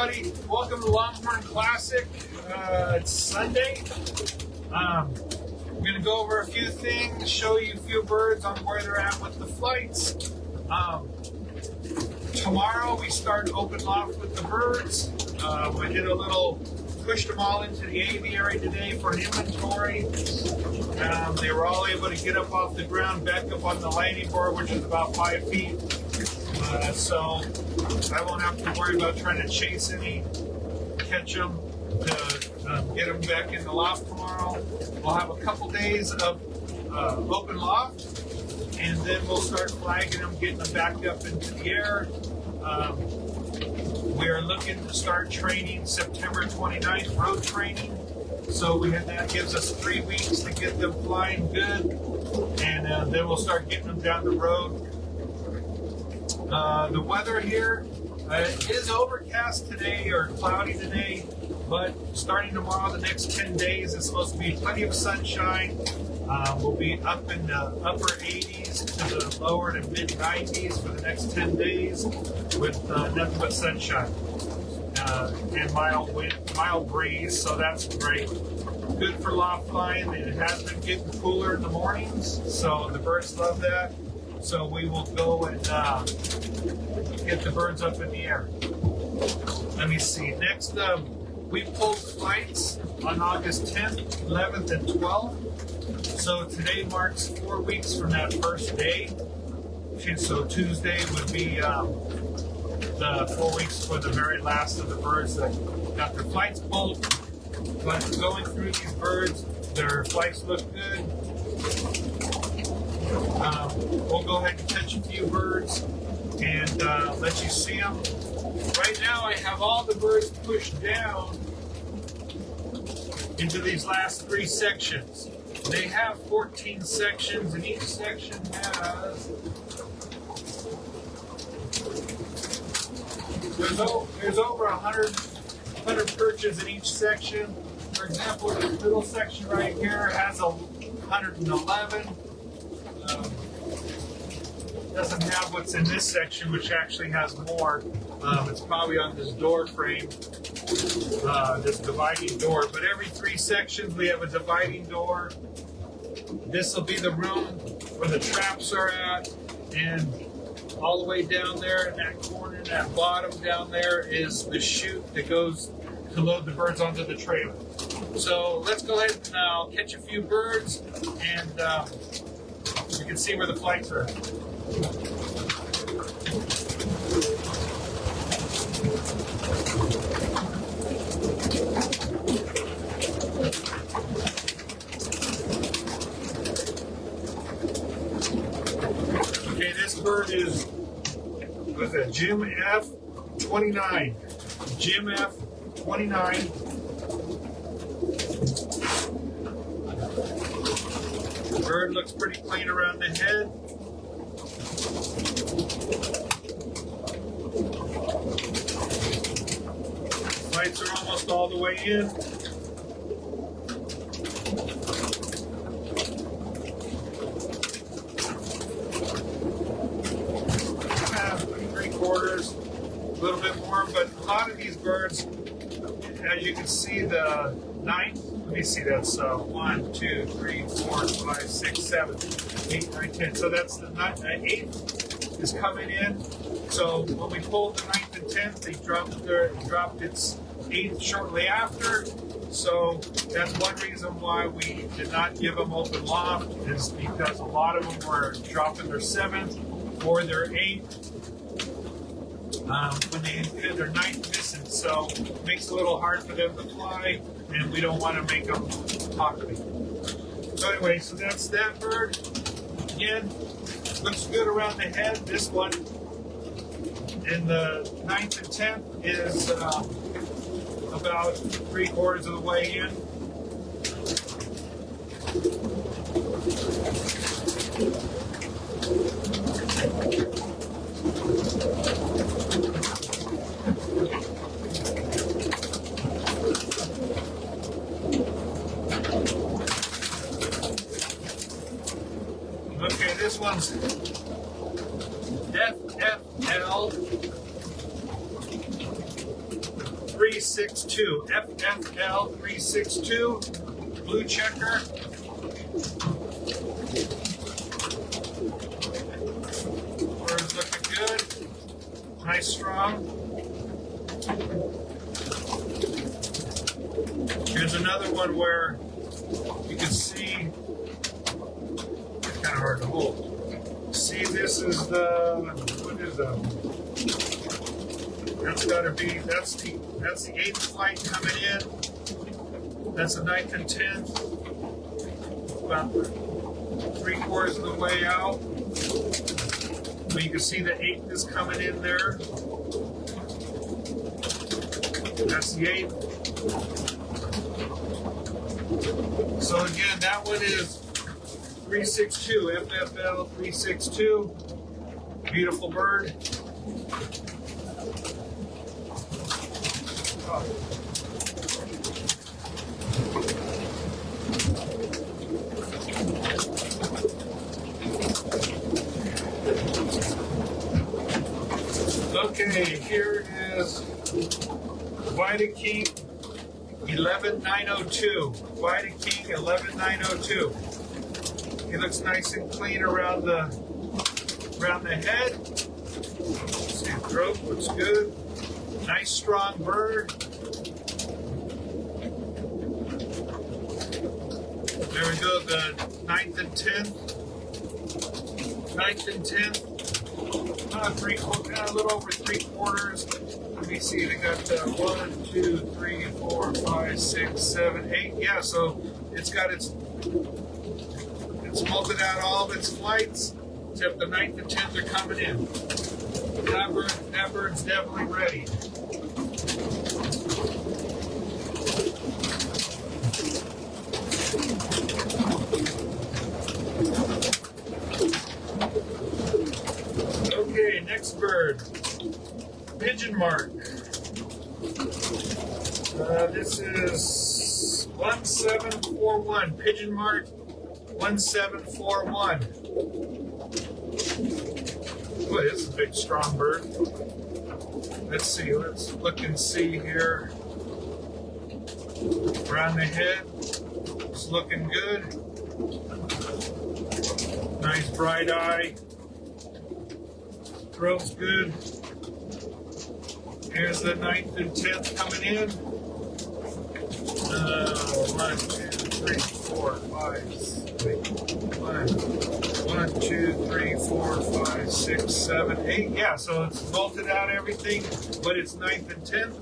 everybody. Welcome to Longhorn Classic. It's Sunday. I'm going to go over a few things, show you a few birds on where they're at with the flights. Tomorrow we start open loft with the birds. We did a little, pushed them all into the aviary today for an inventory. They were all able to get up off the ground, back up on the landing board, which is about 5 feet. So I won't have to worry about trying to chase any, catch them, to get them back in the loft tomorrow. We'll have a couple days of open loft, and then we'll start flagging them, getting them back up into the air. We are looking to start training September 29th, road training. So that gives us 3 weeks to get them flying good, and then we'll start getting them down the road. The weather here is overcast today or cloudy today, but starting tomorrow, the next 10 days, it's supposed to be plenty of sunshine. We'll be up in the upper 80s to the lower to mid 90s for the next 10 days with nothing but sunshine and mild breeze, so that's great. Good for loft flying. It has been getting cooler in the mornings, so the birds love that. So we will go and get the birds up in the air. Let me see. Next, we pulled flights on August 10th, 11th, and 12th. So today marks 4 weeks from that first day. So Tuesday would be the 4 weeks for the very last of the birds that got their flights pulled. But going through these birds, their flights look good. We'll go ahead and catch a few birds and let you see them. Right now I have all the birds pushed down into these last 3 sections. They have 14 sections, and each section has, there's over 100 perches in each section. For example, this middle section right here has 111. Doesn't have what's in this section, which actually has more. It's probably on this door frame, this dividing door. But every 3 sections, we have a dividing door. This will be the room where the traps are at, and all the way down there in that corner, that bottom down there, is the chute that goes to load the birds onto the trailer. So let's go ahead and now catch a few birds, and you can see where the flights are at. Okay, this bird is with a JIMF 29. JIMF 29. The bird looks pretty clean around the head. Lights are almost all the way in. Quarters, a little bit more, but a lot of these birds, as you can see, the 9th, let me see, that's 1, 2, 3, 4, 5, 6, 7, 8, 9, 10. So that's the 8th is coming in. So when we pulled the 9th and 10th, they dropped its 8th shortly after. So that's one reason why we did not give them open loft, is because a lot of them were dropping their 7th or their 8th. When they had their 9th missing, so it makes it a little hard for them to fly, and we don't want to make them talkative. So anyway, so that's that bird. Again, looks good around the head. This one in the 9th and 10th is about 3/4 of the way in. Okay, this one's FFL 362, FFL 362, blue checker. Bird's looking good. Nice, strong. Here's another one where you can see, it's kind of hard to hold. See, this is the, what is that? That's got to be, that's the 8th flight coming in. That's the 9th and 10th. About 3/4 of the way out. But you can see the 8th is coming in there. That's the 8th. So again, that one is 362, FFL 362. Beautiful bird. Okay, here is VITA King 11902. VITA King 11902. He looks nice and clean around the head. See, throat looks good. Nice strong bird. There we go, the 9th and 10th. 9th and 10th. A little over 3/4. Let me see, they got 1, 2, 3, 4, 5, 6, 7, 8. Yeah, so it's got its molted out all of its flights, except the 9th and 10th are coming in. That bird's definitely ready. Okay, next bird, PigeonMart. This is 1741, PigeonMart 1741. Boy, this is a big, strong bird. Let's see, let's look and see here. Around the head, it's looking good. Nice bright eye. Throat's good. Here's the 9th and 10th coming in. 1, 2, 3, 4, 5, 6. 1, 2, 3, 4, 5, 6, 7, 8. Yeah, so it's bolted out everything, but it's 9th and 10th.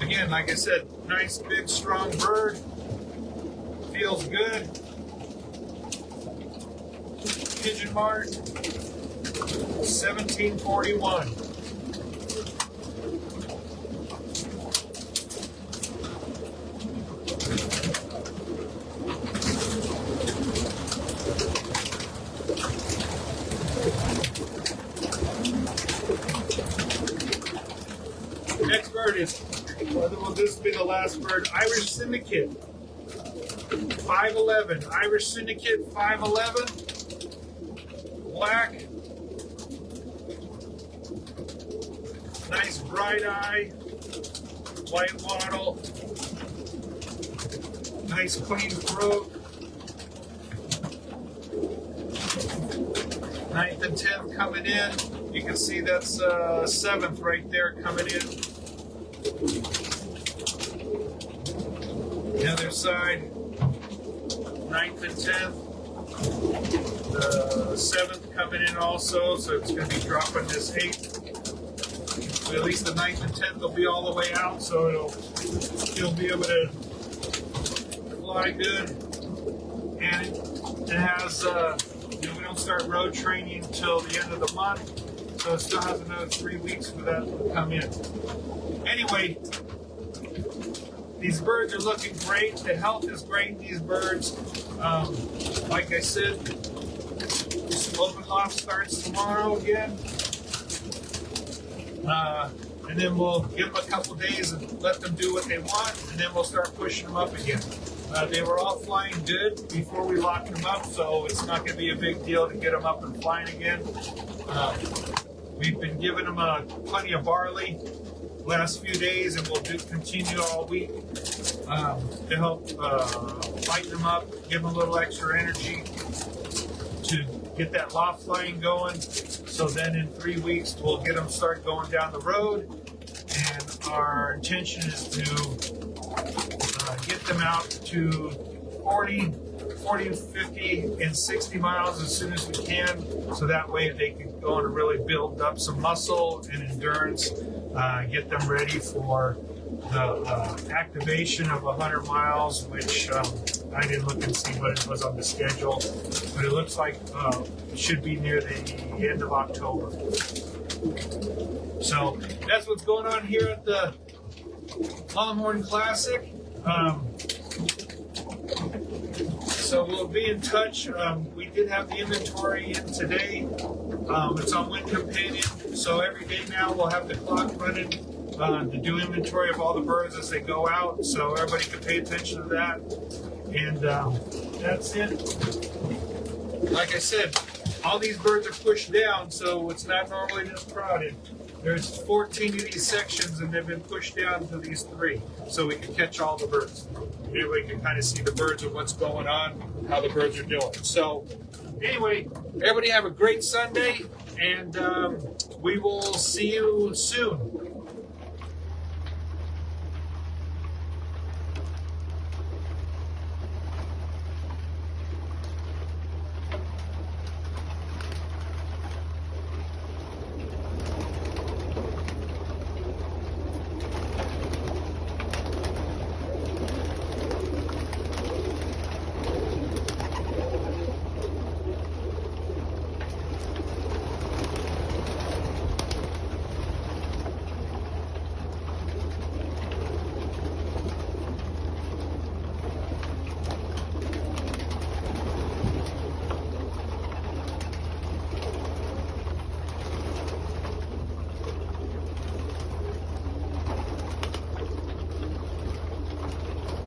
Again, like I said, nice, big, strong bird. Feels good. PigeonMart 1741. Next bird is, well, this will be the last bird, Irish Syndicate 511. Irish Syndicate 511. Black. Nice bright eye. White wattle. Nice clean throat. 9th and 10th coming in. You can see that's 7th right there coming in. The other side, 9th and 10th. The 7th coming in also, so it's going to be dropping this 8th. But at least the 9th and 10th will be all the way out, so it'll be able to fly good. And it has, we don't start road training until the end of the month, so it still has another 3 weeks for that to come in. Anyway, these birds are looking great. The health is great in these birds. Like I said, this open loft starts tomorrow again. And then we'll give them a couple days and let them do what they want, and then we'll start pushing them up again. They were all flying good before we locked them up, so it's not going to be a big deal to get them up and flying again. We've been giving them plenty of barley last few days, and we'll continue all week to help lighten them up, give them a little extra energy to get that loft flying going. So then in 3 weeks, we'll get them start going down the road. And our intention is to get them out to 40, 50, and 60 miles as soon as we can. So that way they can go and really build up some muscle and endurance, get them ready for the activation of 100 miles, which I didn't look and see what it was on the schedule, but it looks like it should be near the end of October. So that's what's going on here at the Longhorn Classic. So we'll be in touch. We did have the inventory in today. It's on Wind Companion, so every day now we'll have the clock running to do inventory of all the birds as they go out, so everybody can pay attention to that. And that's it. Like I said, all these birds are pushed down, so it's not normally this crowded. There's 14 of these sections, and they've been pushed down to these 3, so we can catch all the birds. Anyway, we can kind of see the birds and what's going on, how the birds are doing. So anyway, everybody have a great Sunday, and we will see you soon.